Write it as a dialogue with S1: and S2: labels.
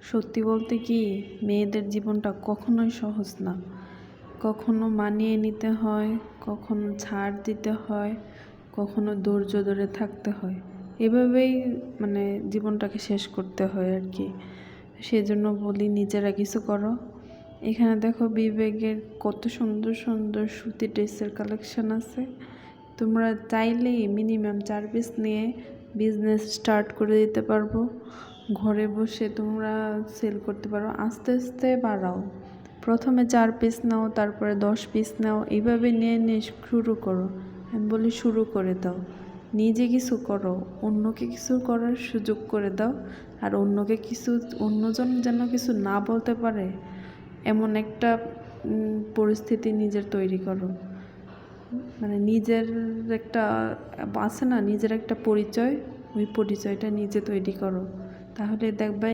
S1: সত্যি বলতে কি, মেয়েদের জীবনটা কখনোই সহজ না। কখনো মানিয়ে নিতে হয়, কখনো ছাড় দিতে হয়, কখনো ধৈর্য ধরে থাকতে হয়। এভাবেই জীবনটাকে শেষ করতে হয় আর কি। সেজন্য বলি নিজেরা কিছু করো। এখানে দেখো বিবেকের কত সুন্দর সুন্দর সুতি ড্রেসের কালেকশন আছে। তোমরা চাইলেই মিনিমাম 4 পিস নিয়ে বিজনেস স্টার্ট করে দিতে পারবো। ঘরে বসে তোমরা সেল করতে পারো, আস্তে আস্তে বাড়াও। প্রথমে 4 পিস নাও, তারপরে 10 পিস নাও, এইভাবে নিয়ে নিয়ে শুরু করো। আমি বলি শুরু করে দাও, নিজে কিছু করো, অন্যকে কিছু করার সুযোগ করে দাও। আর অন্যজন যেন কিছু না বলতে পারে এমন একটা পরিস্থিতি নিজের তৈরি করো। নিজের একটা আছে না, নিজের একটা পরিচয়, ওই পরিচয়টা নিজে তৈরি করো। তাহলে দেখবে